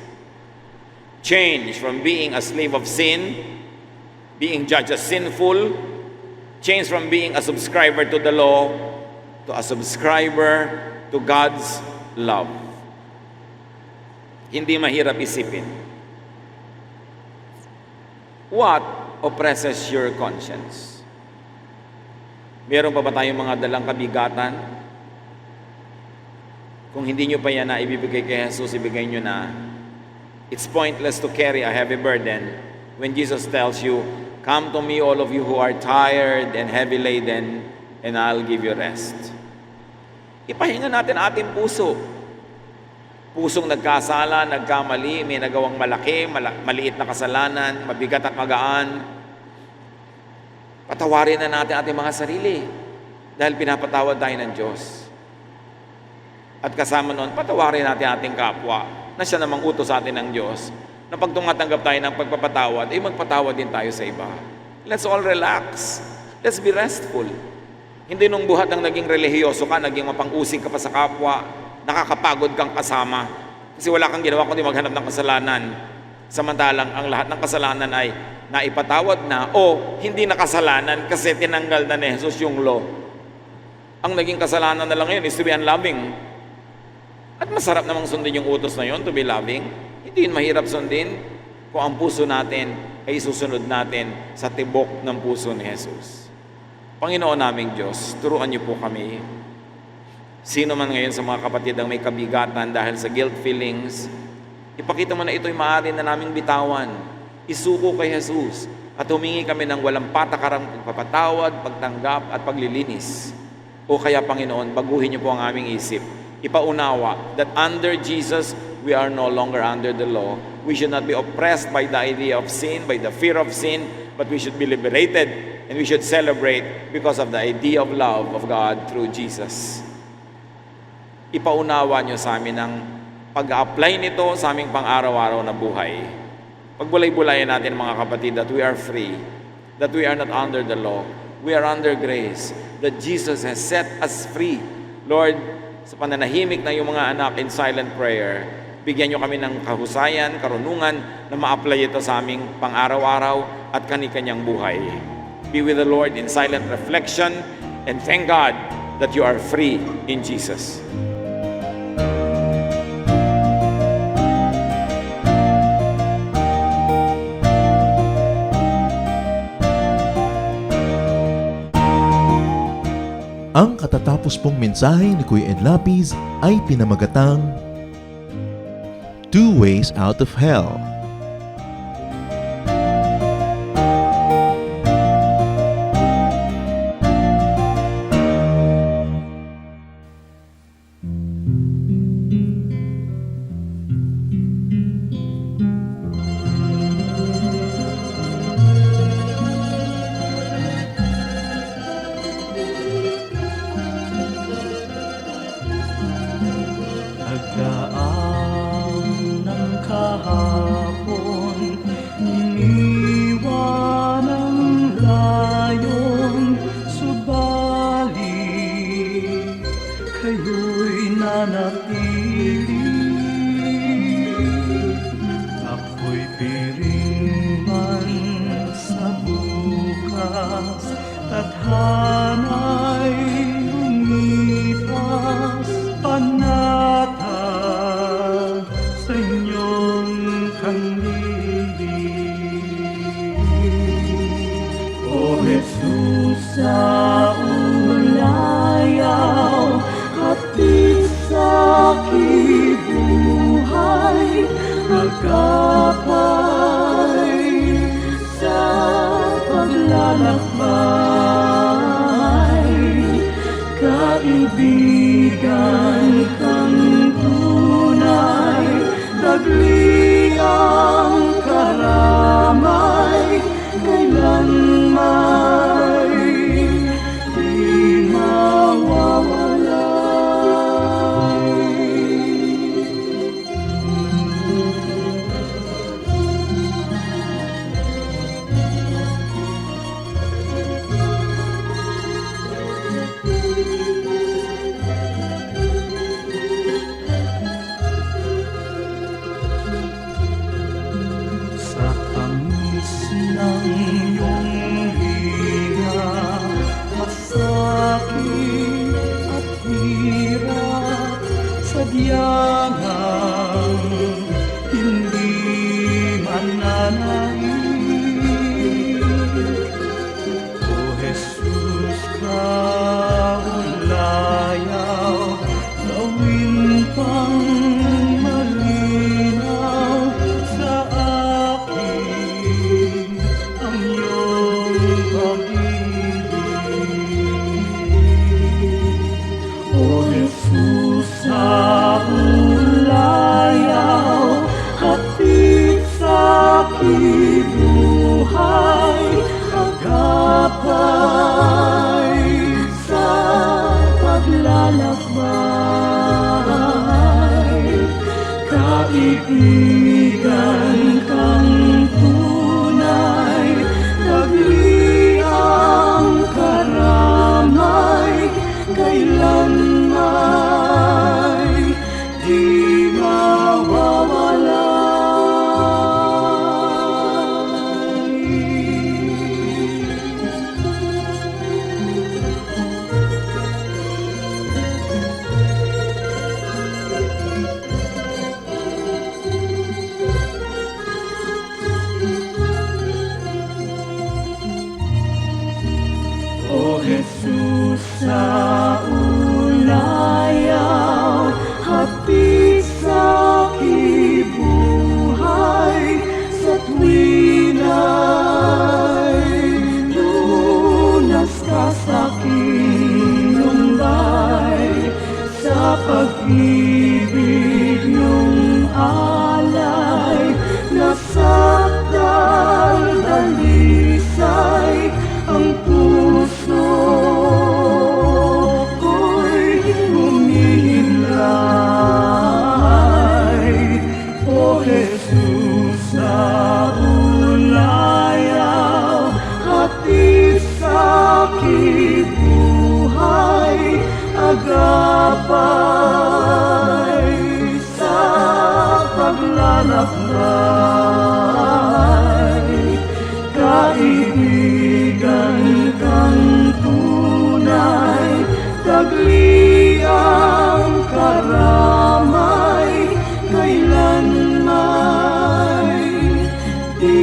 Change from being a slave of sin, being judged as sinful, change from being a subscriber to the law, to a subscriber to God's love. Hindi mahirap isipin. What oppresses your conscience? Meron pa ba tayong mga dalang kabigatan? Kung hindi nyo pa yan na ibibigay kay Jesus, ibigay nyo na. It's pointless to carry a heavy burden when Jesus tells you, "Come to me, all of you who are tired and heavy laden, and I'll give you rest." Ipahinga natin ating puso. Pusong nagkasala, nagkamali, may nagawang malaki, maliit na kasalanan, mabigat at magaan. Patawarin na natin ating mga sarili dahil pinapatawad tayo ng Diyos. At kasama noon, patawarin natin ating kapwa na siya namang utos sa atin ng Diyos na pag tumatanggap tayo ng pagpapatawad, magpatawad din tayo sa iba. Let's all relax. Let's be restful. Hindi nung buhat ng naging relihiyoso ka, naging mapang-usig ka pa sa kapwa, nakakapagod kang kasama kasi wala kang ginawa kundi maghanap ng kasalanan. Samantalang ang lahat ng kasalanan ay naipatawad na o hindi na kasalanan kasi tinanggal na ni Jesus yung law. Ang naging kasalanan na lang ngayon is to be unloving. At masarap namang sundin yung utos na yun, to be loving. Hindi yun mahirap sundin kung ang puso natin ay susunod natin sa tibok ng puso ni Jesus. Panginoon naming Diyos, turuan niyo po kami. Sino man ngayon sa mga kapatid ang may kabigatan dahil sa guilt feelings, ipakita mo na ito'y maaari na naming bitawan. Isuko kay Jesus at humingi kami ng walang patakarang pagpapatawad, pagtanggap at paglilinis. O kaya Panginoon, baguhin niyo po ang aming isip. Ipaunawa that under Jesus, we are no longer under the law. We should not be oppressed by the idea of sin, by the fear of sin, but we should be liberated and we should celebrate because of the idea of love of God through Jesus. Ipaunawa niyo sa amin ang pag-apply nito sa aming pang-araw-araw na buhay. Pagbulay-bulayan natin mga kapatid that we are free, that we are not under the law, we are under grace, that Jesus has set us free. Lord, sa pananahimik na yung mga anak in silent prayer, bigyan niyo kami ng kahusayan, karunungan na ma-apply ito sa aming pang-araw-araw at kani-kanyang buhay. Be with the Lord in silent reflection and thank God that you are free in Jesus. Ang katatapos pong mensahe ni Kuya Ed Lapis ay pinamagatang Two Ways Out of Hell. Nagdaan ng kahapon, iniwan ang layon, subalit kayo'y nanatili. Ako'y piring man sa bukas, tadhana'y lumipas, panatag sa inyong kandili. O Jesus, sa ulayaw, hatid sa aking buhay, agapay sa paglalakbay, kaibigan kang tunay, dagli ang karamay, kailanman di mawawalay. Sa tamis ng iyong hiya, masakit at hirap, sadyang hindi mananaig. O Jesus, kaulayaw, gawin pang malinaw sa akin ang iyong pag-ibig. O Jesus, sa ulayaw, hatid sa aking buhay, agapay sa paglalakbay. Kaibigan kang tunay, tagliang karamay, kailanman di O Jesus, sa ulayaw, hatid sa aking buhay, sa tuwina'y lunas ka sa aking lumbay, sa pag-ibig niyong alay, nasakdal dalisay ang puso ko'y humihimlay. O Jesus, sa ulayaw, hatid sa aking buhay, agapay sa paglalakbay. Kaibigan kang tunay, tagliang karamay, kailanman di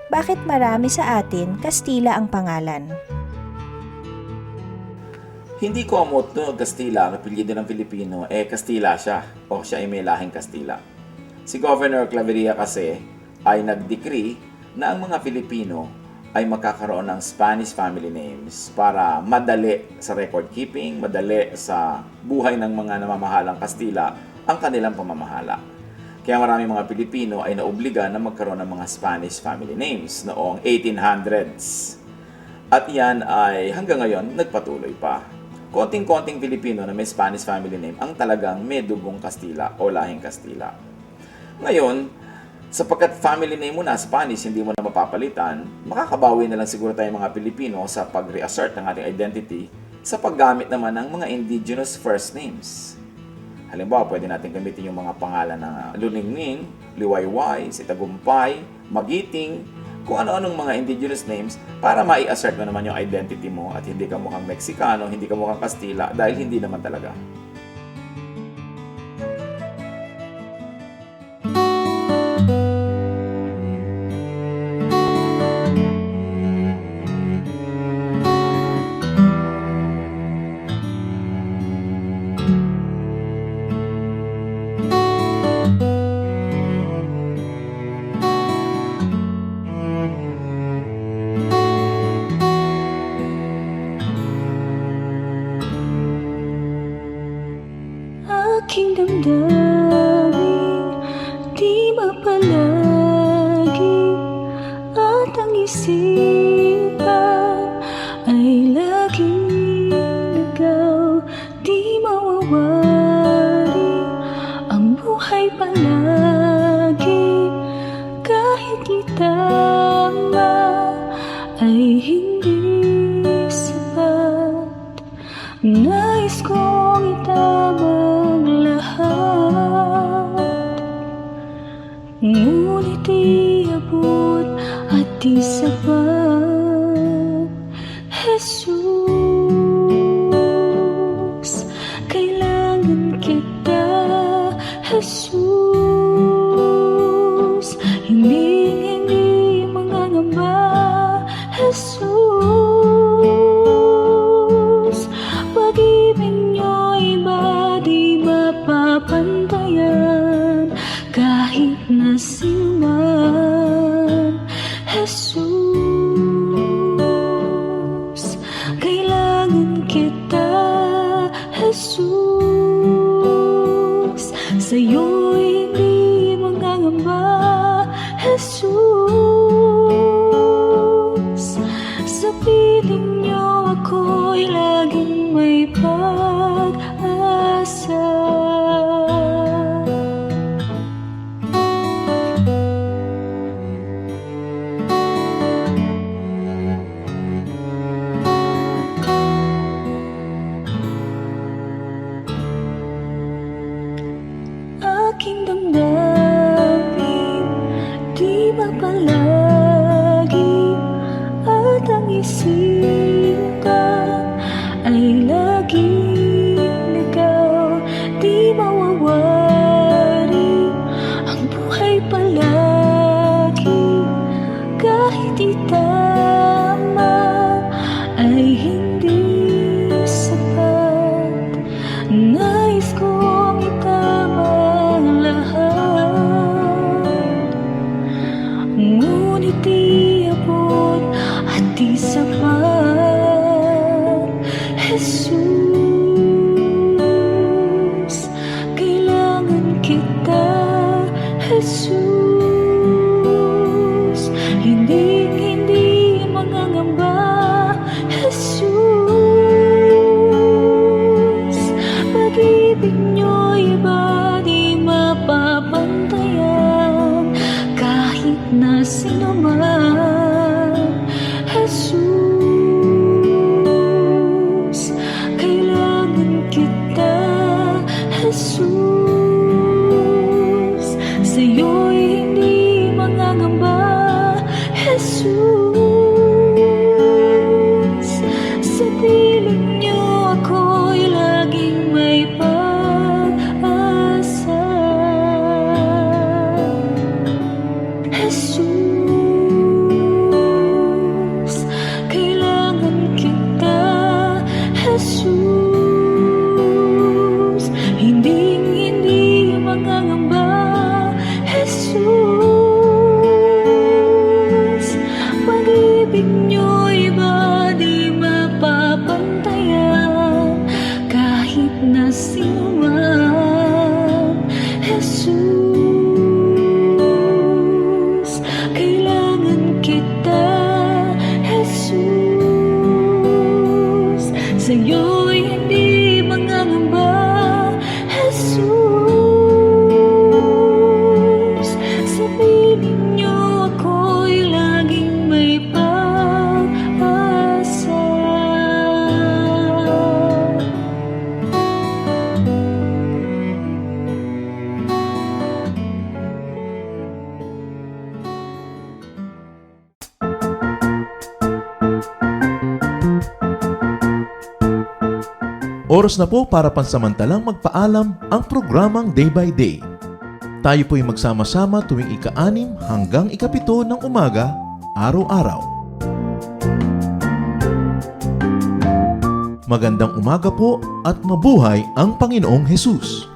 Bakit marami sa atin Kastila ang pangalan? Hindi komot no, Kastila, ang apelyido ng Pilipino, Kastila siya, o siya ay may lahing Kastila. Si Governor Claveria kasi ay nag-decree na ang mga Pilipino ay magkakaroon ng Spanish family names para madali sa record keeping, madali sa buhay ng mga namamahalang Kastila ang kanilang pamamahala. Kaya maraming mga Pilipino ay naobliga na magkaroon ng mga Spanish family names noong 1800s. At yan ay hanggang ngayon nagpatuloy pa. Konting-konting Pilipino na may Spanish family name ang talagang may dugong Kastila o lahing Kastila. Ngayon, sapagkat family name mo na Spanish, hindi mo na mapapalitan, makakabawi na lang siguro tayong mga Pilipino sa pag-reassert ng ating identity sa paggamit naman ng mga indigenous first names. Halimbawa, pwede natin gamitin yung mga pangalan ng Luningning, Liwayway, Sitagumpay, Magiting, kung ano-anong mga indigenous names para mai-assert mo naman yung identity mo at hindi ka mukhang Meksikano, hindi ka mukhang Kastila dahil hindi naman talaga. aking damdamin di mapalagi at ang isipan ay laging ligaw, di mawawari ang buhay palagi kahit itama ay hindi sapat. Nais kong itama ang lahat, ngunit iabot at di sapat. Jesus, kailangan kita. Jesus, hindi mangangamba. Jesus, pag-ibig niyo'y iba di mapapantayan kahit na sinuman. Jesus, kailangan kita. Jesus, sa'yo'y hindi mangangamba. Jesus, sa piling niyo ako'y laging may pag-asa. Aking damdamin di mapalagi at ang isipan ay laging ligaw, di mawawari ang buhay palagi kahit itama ay hindi sapat. Nais kong itama ang lahat, ngunit iabot at di sapat. Jesus, kailangan kita. Jesus, hindi mangangamba. Jesus, pag-ibig niyo'y iba di mapapantayan kahit na sinuman. Jesus, kailangan kita. Jesus, sa'yo'y hindi mangangamba. Jesus, sa piling niyo ako'y laging may pag-asa. Jesus, kailangan kita. Jesus, hindi mangangamba. Jesus, pag-ibig niyo'y iba di mapapantayan kahit na sinuman. Jesus, kailangan kita. Jesus, sa'yo'y hindi mangangamba. Jesus, sa piling niyo ako'y laging may pag-asa. Oras na po para pansamantalang magpaalam ang programang Day by Day. Tayo po'y magsama-sama tuwing ika-6 hanggang ika-7 ng umaga, araw-araw. Magandang umaga po at mabuhay ang Panginoong Hesus!